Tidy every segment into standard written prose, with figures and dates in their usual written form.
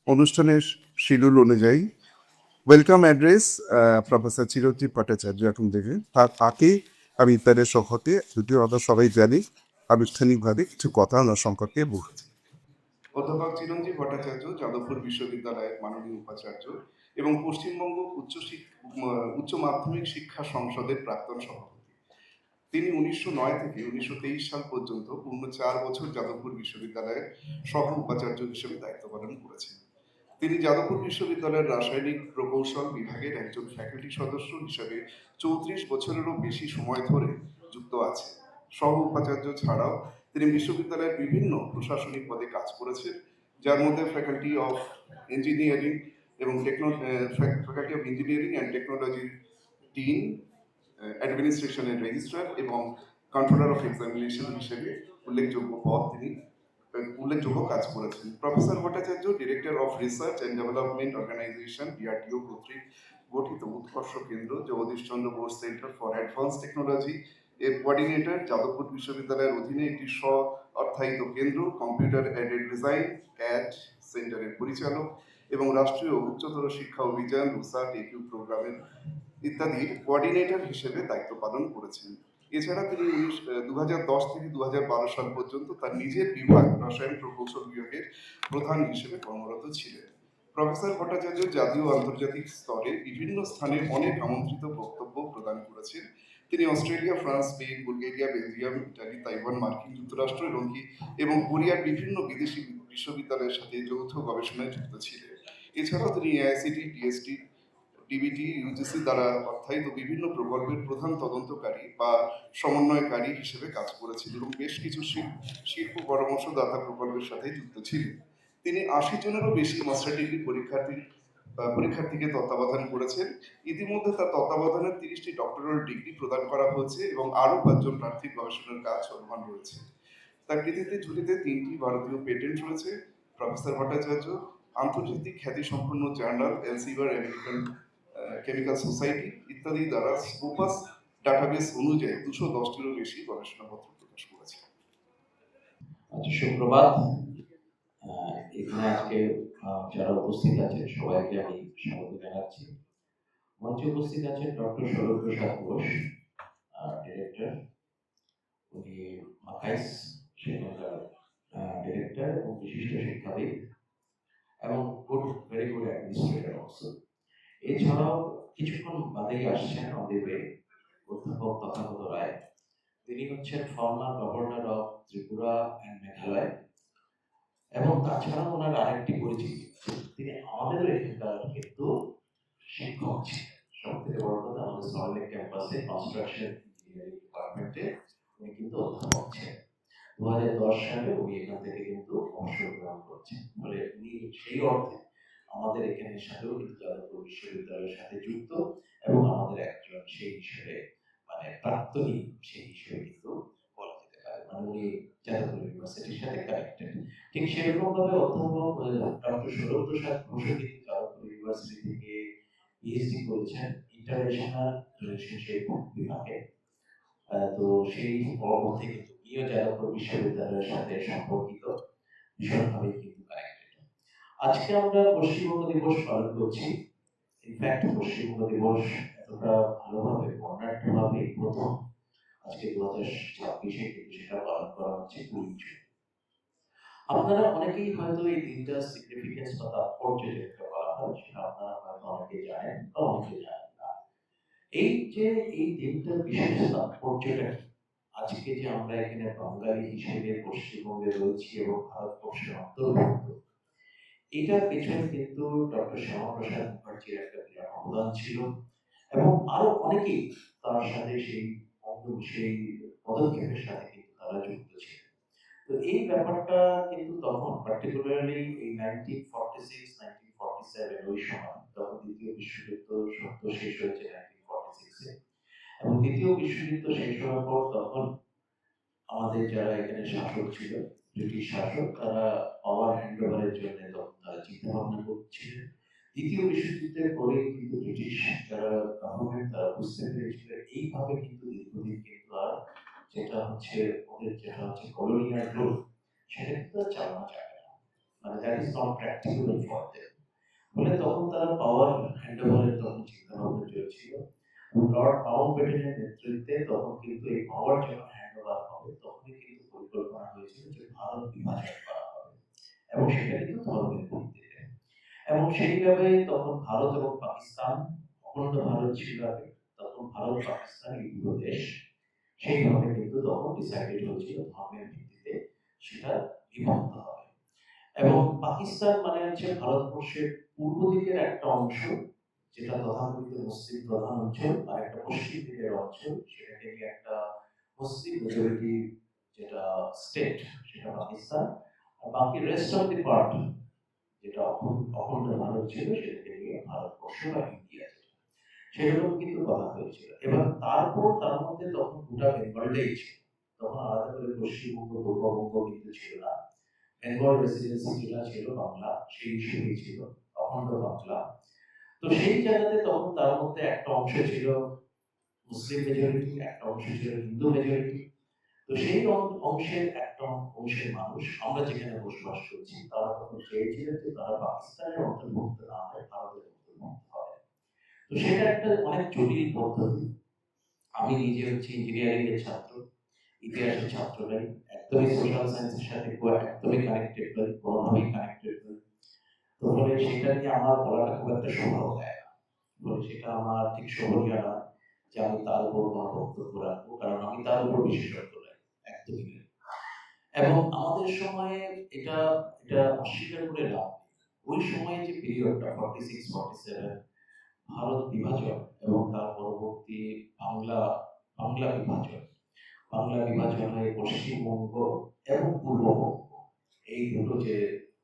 অনুষ্ঠানের শিডিউল অনুযায়ী welcome address professor চিরঞ্জীব ভট্টাচার্য এখন দেবে, তার আগে আমি তাদের সম্পর্কে, যদিও আমরা সবাই জানি, আনুষ্ঠানিকভাবে কিছু কথা ওনার সম্পর্কে বলছি। অধ্যাপক চিরঞ্জীব ভট্টাচার্য যাদবপুর বিশ্ববিদ্যালয়ের মাননীয় উপাচার্য এবং পশ্চিমবঙ্গ উচ্চ মাধ্যমিক শিক্ষা সংসদের প্রাক্তন সভাপতি। তিনি 1909 থেকে 1923 সাল পর্যন্ত পূর্ণ 4 বছর যাদবপুর বিশ্ববিদ্যালয়ের সহ উপাচার্য হিসেবে দায়িত্ব পালন করেছেন। তিনি যাদবপুর বিশ্ববিদ্যালয়ের রাসায়নিক প্রকৌশল বিভাগের একজন ফ্যাকাল্টি সদস্য হিসেবে 34 বছরেরও বেশি সময় ধরে যুক্ত আছেন। সহ উপাচার্য ছাড়াও তিনি বিশ্ববিদ্যালয়ের বিভিন্ন প্রশাসনিক পদে কাজ করেছেন, যার মধ্যে ফ্যাকাল্টি অফ ইঞ্জিনিয়ারিং এবং faculty of engineering and technology dean, অ্যাডমিনিস্ট্রেশনের রেজিস্ট্রার এবং কন্ট্রোলার অফ এক্সামিনেশন হিসেবে উল্লেখযোগ্য কাজ করেছেন। Professor Bhattacharya director of research and development organisation DRDO কর্তৃক গঠিত উৎকর্ষ কেন্দ্র Jagadish Chandra Bose centre for advance technology এর কোঅর্ডিনেটর, যাদবপুর বিশ্ববিদ্যালয়ের অধীনে একটি স্ব অর্থায়িত কেন্দ্র কম্পিউটার এডেড ডিজাইন ক্যাড সেন্টারের পরিচালক এবং রাষ্ট্রীয় উচ্চতর শিক্ষা অভিযান রুসাট একিউ প্রোগ্রামের ইত্যাদির কোঅর্ডিনেটর হিসেবে দায়িত্ব পালন করেছেন। এছাড়া তিনি 2010 থেকে 2012 সাল পর্যন্ত তার নিজের বিভাগ রসায়ন প্রকৌশল বিভাগের প্রধান হিসেবে কর্মরত ছিলেন। প্রফেসর ভট্টাচার্য জাতীয় ও আন্তর্জাতিক স্তরে বিভিন্ন স্থানে অনেক আমন্ত্রিত বক্তব্য প্রদান করেছেন। তিনি Australia, France, Spain, Bulgaria, Belgium, Italy, Taiwan, মার্কিন যুক্তরাষ্ট্র এবং কোরিয়ার বিভিন্ন বিদেশি বিশ্ববিদ্যালয়ের সাথে যৌথ গবেষণায় যুক্ত ছিলেন। এছাড়াও তিনি এআইসিটি, ডিএসটি, ডিবিটি, ইউজিসি দ্বারা অর্থায়িত বিভিন্ন প্রকল্পের প্রধান তদন্তকারী বা সমন্বয়কারী হিসেবে কাজ করেছেন এবং বেশ কিছু শিল্প পরামর্শদাতা প্রকল্পের সাথে যুক্ত ছিলেন। তিনি 80 জনেরও বেশি মাস্টার ডিগ্রি পরীক্ষার্থীকে তত্ত্বাবধান করেছেন। ইতিমধ্যে তার তত্ত্বাবধানে 30টি ডক্টরাল ডিগ্রি প্রদান করা হয়েছে এবং আরও 5 জন প্রার্থীর গবেষণার কাজ চলমান রয়েছে। তার কৃতিত্বের ঝুলিতে 3টি ভারতীয় পেটেন্ট রয়েছে। প্রফেসর ভট্টাচার্য আন্তর্জাতিক খ্যাতিসম্পন্ন জার্নাল এলসিভার, আমেরিকান কেমিক্যাল সোসাইটি ইত্যাদি দ্বারা স্কোপাস ডাটাবেস অনুযায়ী 210টিরও বেশি গবেষণাপত্র প্রকাশ করেছে। সুপ্রভাত। এখানে আজকে যারা উপস্থিত আছেন সবাইকে আমি স্বাগত জানাচ্ছি। মঞ্চে উপস্থিত আছেন ডক্টর সৌরভ প্রসাদ ঘোষ, ডিরেক্টর। উনি মাকাইস সেখানকার ডিরেক্টর এবং বিশিষ্ট শিক্ষাবিদ এবং ভেরি গুড অ্যাডমিনিস্ট্রেটর অলসো। এছাড়াও কিছুক্ষণ বাদেই আসছেন আমাদের অধ্যাপক তথাগত রায়। তিনি হচ্ছেন former governor of Tripura and Meghalaya এবং তাছাড়া ওনার আরেকটি পরিচিতি, তিনি আমাদের এখানকার কিন্তু শিক্ষক ছিলেন। সব থেকে বড় কথা, আমাদের সল্টলেক ক্যাম্পাসে কনস্ট্রাকশন ইঞ্জিনিয়ারিং ডিপার্টমেন্টে উনি কিন্তু অধ্যাপক ছিলেন। 2010 সালে উনি এখান থেকে কিন্তু অবসর গ্রহণ করছেন। ফলে উনি সেই অর্থে আমাদের এখানে সাথেও কিন্তু যাদবপুর বিশ্ববিদ্যালয়ের সাথে যুক্ত এবং আমাদের একজন সেই হিসেবে মানে প্রাক্তনী সেই হিসেবে কিন্তু বলা যেতে পারে, মানে উনি যাদবপুর ইউনিভার্সিটির সাথে কানেক্টেড। ঠিক সেরকম ভাবে অধ্যাপক ডক্টর সৌরভ প্রসাদ ঘোষ কিন্তু যাদবপুর ইউনিভার্সিটি থেকে পিএইচডি করেছেন ইন্টারন্যাশনাল রিলেশনশিপ বিভাগে। তো সেই পরবর্তী কিন্তু উনিও যাদবপুর বিশ্ববিদ্যালয়ের সাথে সম্পর্কিত, ভীষণভাবে কিন্তু কানেক্টেড। আজকে আমরা পশ্চিমবঙ্গ দিবস পালন করছি। ইনফ্যাক্ট পশ্চিমবঙ্গ দিবস এতটা ভালোভাবে বর্ণাঢ্যভাবে প্রথম আজকে 2026-এ কিন্তু সেটা পালন করা হচ্ছে 20 জুন। আপনারা অনেকেই হয়তো এই দিনটা সিগনিফিকেন্স বা তাৎপর্য যেটা বলা হয় সেটা আপনারা হয়তো অনেকেই জানেন বা অনেকে জানেন না। এই যে এই দিনটার বিশেষ তাৎপর্যটা কি, আজকে যে আমরা এখানে বাঙালি হিসেবে পশ্চিমবঙ্গে রয়েছি এবং ভারতবর্ষের অন্তর্ভুক্ত, এটার পেছনে কিন্তু ডক্টর শ্যামাপ্রসাদ মুখার্জির একটা বিরাট অবদান ছিল এবং আরো অনেকেই তার সাথে সেই পদক্ষেপের সাথে কিন্তু তারা যুক্ত ছিল। তো এই ব্যাপারটা কিন্তু তখন পার্টিকুলারলি এই 1946-1947 ওই সময়, তখন দ্বিতীয় বিশ্বযুদ্ধ সদ্য শেষ হয়েছে 1946-এ, এবং দ্বিতীয় বিশ্বযুদ্ধ শেষ হওয়ার পর তখন আমাদের যারা এখানে শাসক ছিল, ব্রিটিশ শাসক, তারা পাওয়ার হ্যান্ড ওভারের জন্য তখন তারা চিন্তা ভাবনা করছিলেন। দ্বিতীয় বিশ্বযুদ্ধের পরে কিন্তু ব্রিটিশ যারা গভর্নমেন্ট তারা বুঝতে পেরেছিল এইভাবে কিন্তু দীর্ঘদিন কিন্তু আর যেটা হচ্ছে ওদের যেটা হচ্ছে কলোনিয়াল রুল, সেটা কিন্তু চালানো যাবে না। মানে that is not practicable for them. ফলে তখন তারা পাওয়ার হ্যান্ডওভারের তখন চিন্তা ভাবনা চলছিল। লর্ড মাউন্টব্যাটেনের নেতৃত্বে তখন কিন্তু এই পাওয়ার যখন হ্যান্ডওভার হবে তখনই কিন্তু পরিকল্পনা হয়েছিল যে ভারত বিভাজন করা হবে এবং সেটা কিন্তু ধর্মের ভিত্তিতে। এবং সেইভাবে তখন ভারত এবং পাকিস্তান, অখণ্ড ভারত ছিল আগে, তখন ভারত পাকিস্তান এই দুটো দেশ সেইভাবে কিন্তু তখন ডিসাইডেড হয়েছিল ধর্মের ভিত্তিতে সেটা বিভক্ত হবে। এবং পাকিস্তান মানে হচ্ছে ভারতবর্ষের পূর্ব দিকের একটা অংশ, যেটা তথাকথিত মুসলিম প্রধান অঞ্চল, আর একটা পশ্চিম দিকের অঞ্চল, সেটাকে নিয়ে একটা মুসলিম মেজরিটি যেটা স্টেট, সেটা পাকিস্তান। আর বাকি রেস্ট অফ দি পার্ট যেটা অখণ্ড ভারত ছিল সেটাকে নিয়ে ভারতবর্ষ বা ইন্ডিয়া, সেরকম কিন্তু কথা হয়েছিল। এবার তারপর তার মধ্যে তখন গোটা বেঙ্গলটাই ছিল, তখন আলাদা করে পশ্চিমবঙ্গ পূর্ববঙ্গ কিন্তু ছিল না। বেঙ্গল রেসিডেন্সি যেটা ছিল বাংলা, সেই হিসেবেই ছিল অখণ্ড বাংলা। তো সেই জায়গাতে তখন তার মধ্যে একটা অংশ ছিল মুসলিম মেজরিটি, একটা অংশ ছিল হিন্দু মেজরিটি। তো সেই অংশের একটা অংশের মানুষ আমরা যেখানে বসবাস করছি তারা তখন চেয়েছিলেন যে তারা পাকিস্তানের অন্তর্ভুক্ত না হয়, ভারতের অন্তর্ভুক্ত হয়। তো সেটা একটা অনেক জটিল পদ্ধতি। আমি নিজে হচ্ছে ইঞ্জিনিয়ারিং এর ছাত্র, ইতিহাসের ছাত্র নই, একদমই সোশ্যাল সায়েন্সের সাথে একদমই কানেক্টেড নই, কোনোভাবেই কানেক্টেড নই। তো ফলে সেটা নিয়ে আমার বলাটা খুব একটা সম্ভব হয় না। ফলে সেটা আমার ঠিক শোভনীয় না যে আমি তার উপর কোনো বক্তব্য রাখবো, কারণ আমি তার উপর বিশেষজ্ঞ নই, একদমই নই। এবং আমাদের সময়ে এটা এটা অস্বীকার করে লাভ নেই। ওই সময়ে যে পিরিয়ডটা 46-47 ভারত বিভাজন এবং তার পরবর্তী বাংলা বাংলা বিভাজন, বাংলা বিভাজন হয়ে পশ্চিমবঙ্গ এবং পূর্ববঙ্গ, এই দুটো যে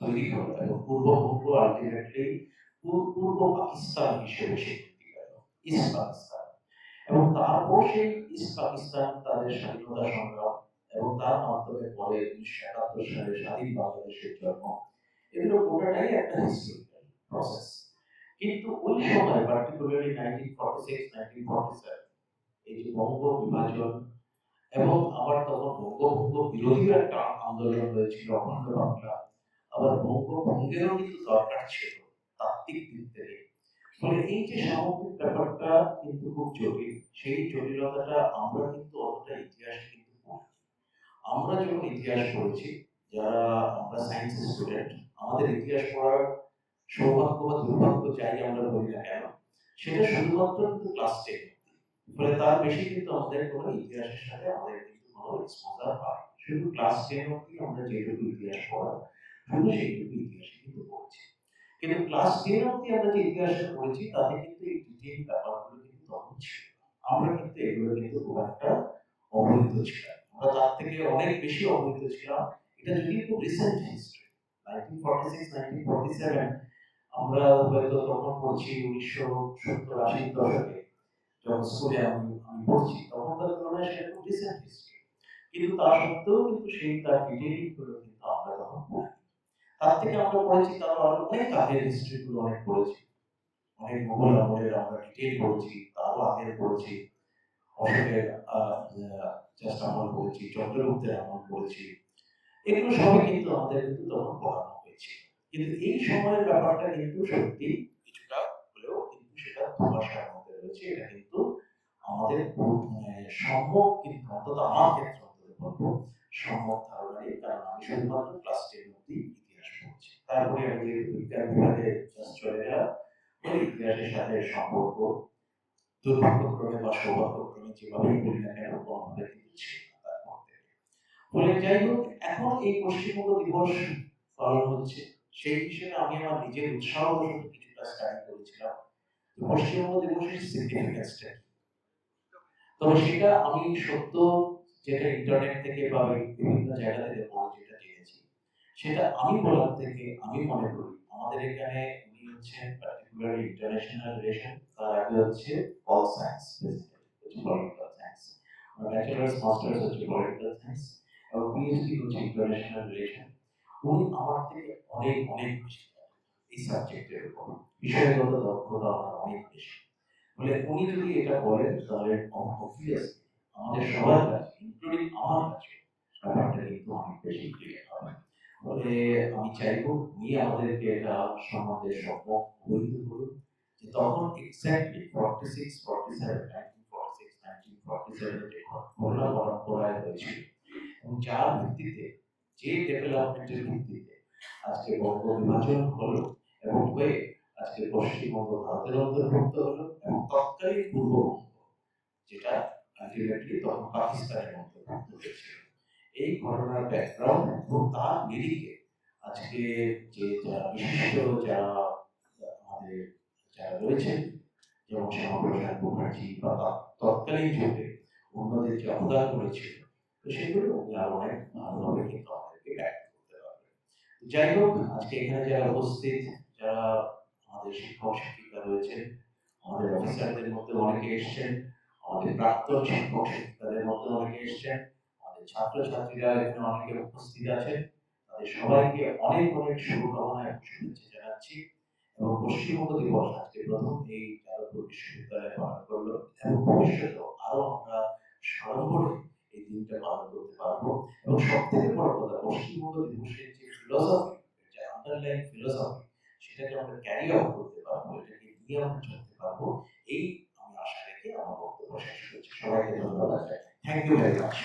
তৈরি হলো এবং পূর্ববঙ্গ আলটিমেটলি পূর্ব পাকিস্তান হিসেবে স্বীকৃতি পেল, ইস্ট পাকিস্তান। এবং তারপর সেই ইস্ট পাকিস্তান তাদের স্বাধীনতা সংগ্রাম এবং তার মাধ্যমে পরে 1971 সালে স্বাধীন বাংলাদেশের জন্ম, এগুলো গোটাটাই একটা হিস্টোরিক্যাল প্রসেস। কিন্তু ওই সময় পার্টিকুলারলি 1946-1947 এই যে বঙ্গ বিভাজন এবং আবার তখন বঙ্গভঙ্গ বিরোধীও একটা আন্দোলন হয়েছিল অখণ্ড বাংলা, আবার বঙ্গভঙ্গেরও কিন্তু দরকার ছিল তাত্ত্বিক দিক থেকে। ফলে এই যে সামগ্রিক ব্যাপারটা কিন্তু খুব জটিল। সেই জটিলতাটা আমরা কিন্তু অতটা ইতিহাসে কিন্তু পড়িনি। আমরা যখন ইতিহাস পড়েছি, যারা আমরা সায়েন্স স্টুডেন্ট, আমাদের ইতিহাস পড়ার সৌভাগ্য বা দুর্ভাগ্য যাই আমরা বলি না কেন, সেটা শুধুমাত্র কিন্তু ক্লাস 10। ফলে তার বেশি কিন্তু আমাদের কোনো ইতিহাসের সাথে আমাদের কিন্তু কোনো এক্সপোজার হয়। শুধু ক্লাস 10 অবধি আমরা যেটুকু ইতিহাস পড়া, শুধু সেইটুকু ইতিহাস কিন্তু পড়ছি। কিন্তু ক্লাস 10 অবধি আমরা যে ইতিহাসটা পড়েছি তাতে কিন্তু এই ডিটেইল ব্যাপারগুলো কিন্তু তখন ছিল না। আমরা কিন্তু এগুলো কিন্তু খুব একটা অবহিত ছিলাম, আমরা তার থেকে অনেক বেশি অবহিত ছিলাম। এটা যদি খুব রিসেন্ট হিস্ট্রি, 1946-1947 আমরা হয়তো তখন পড়ছি 1970-80 দশকে, যখন স্কুলে আমি পড়ছি তখনকার তুলনায় সেটা খুব রিসেন্ট হিস্ট্রি। কিন্তু তা সত্ত্বেও কিন্তু সেই তার ডিটেইলিং গুলো কিন্তু আমরা তখন পড়িনি। তার থেকে আমরা পড়েছি তার আরো অনেক আগের হিস্ট্রি গুলো অনেক পড়েছি, অনেক মোগল আমলের আমরা ডিটেইল পড়েছি, তারও আগের পড়েছি, অশোকের জাস্ট আমল পড়েছি, চন্দ্রগুপ্তের আমল পড়েছি। এগুলো সবই কিন্তু আমাদের কিন্তু তখন পড়ানো হয়েছিল। কিন্তু এই সময়ের ব্যাপারটা কিন্তু সত্যি কিছুটা হলেও কিন্তু সেটা ধোঁয়াশার মধ্যে রয়েছে। এটা কিন্তু আমাদের সম্যক, কিন্তু অন্তত আমার ক্ষেত্রে অন্তত বলবো সম্যক ধারণা নেই, কারণ আমি শুধুমাত্র ক্লাস 10 অব্দি ইতিহাস পড়ছি। তারপরে আমি যেহেতু বিজ্ঞান বিভাগে জাস্ট চলে গেলাম, ওই ইতিহাসের সাথে সম্পর্ক দুর্ভাগ্যক্রমে বা সৌভাগ্যক্রমে যেভাবেই বলি না কেন কোনোভাবে কিন্তু ছিল না তারপর থেকে। ফলে যাই হোক, এখন এই পশ্চিমবঙ্গ দিবস পালন হচ্ছে, সেই হিসেবে আমি আমার নিজের উৎসাহবশত কিছুটা স্টাডি করেছিলাম পশ্চিমবঙ্গ দিবসের সিগনিফিকেন্সটা। তবে সেটা আমি সত্য যেটা ইন্টারনেট থেকে বা বিভিন্ন জায়গা থেকে পড়ে যেটা জেনেছি, সেটা আমি বলার থেকে আমি মনে করি আমাদের এখানে উনি হচ্ছেন পার্টিকুলারলি ইন্টারন্যাশনাল রিলেশন, তার আগে হচ্ছে all science, political science, bachelors masters হচ্ছে পলিটিক্যাল সায়েন্স এবং পিএইচডি হচ্ছে ইন্টারন্যাশনাল রিলেশন। উনি আমার থেকে অনেক অনেক বেশি এই সাবজেক্টের উপর বিষয়গত দক্ষতা আমার অনেক বেশি। বলে উনি যদি এটা বলেন তাহলে অবভিয়াসলি আমাদের সবার কাছে ইনক্লুডিং আমার কাছে ব্যাপারটা কিন্তু অনেক বেশি ক্লিয়ার হবে। ফলে আমি চাইবো উনি আমাদেরকে এটা সম্বন্ধে সম্যক অবহিত করুন যে তখন এক্স্যাক্টলি 46, 47, 1946, 1947 যে ঘটনা পরম্পরায় হয়েছিল এবং যার ভিত্তিতে যে ডেভেলপমেন্টের ভিত্তিতে আজকে বঙ্গ বিভাজন হলো এবং হয়ে আজকে পশ্চিমবঙ্গ ভারতের অন্তর্ভুক্ত হলো এবং তৎকালীন পূর্ববঙ্গ যেটা আলটিমেটলি তখন পাকিস্তানের অন্তর্ভুক্ত হয়েছিল। এই ঘটনার ব্যাকগ্রাউন্ড এবং তার নিরিখে আজকে যে যারা বিশিষ্ট যারা আমাদের যারা রয়েছেন যেমন শ্যামাপ্রসাদ মুখার্জি বা তৎকালীন যুগে অন্যদের যে অবদান রয়েছিল তো সেগুলো উনি আরো অনেক ভালোভাবে কিন্তু আমাদেরকে ব্যাখ্যা করতে পারবেন। যাই হোক আজকে এখানে যারা উপস্থিত যারা আমাদের শিক্ষক শিক্ষিকা রয়েছেন আমাদের অফিসারদের মধ্যে অনেকে এসেছেন আমাদের প্রাক্তন শিক্ষক শিক্ষিকাদের মধ্যে অনেকে এসেছেন আমাদের ছাত্র ছাত্রীরা এখানে অনেকে উপস্থিত আছেন তাদের সবাইকে অনেক অনেক শুভকামনা এবং শুভেচ্ছা জানাচ্ছি এবং পশ্চিমবঙ্গ দিবস আজকে প্রথম এই যাদবপুর বিশ্ববিদ্যালয়ে পালন করলো এবং ভবিষ্যতেও আরো আমরা সাড়ম্বরে এই দিনটা পালন করতে পারবো এবং সব থেকে বড় কথা পশ্চিমবঙ্গ দিবসের যে ফিলোসফি যে আন্ডারলাইন ফিলোসফি সেটাকে আমরা ক্যারি আউট করতে পারবো এটাকে নিয়ে আমরা চলতে পারবো এই আমি আশা রেখে আমার বক্তব্য শেষ করছি সবাইকে ধন্যবাদ থ্যাংক ইউ ভেরি মাচ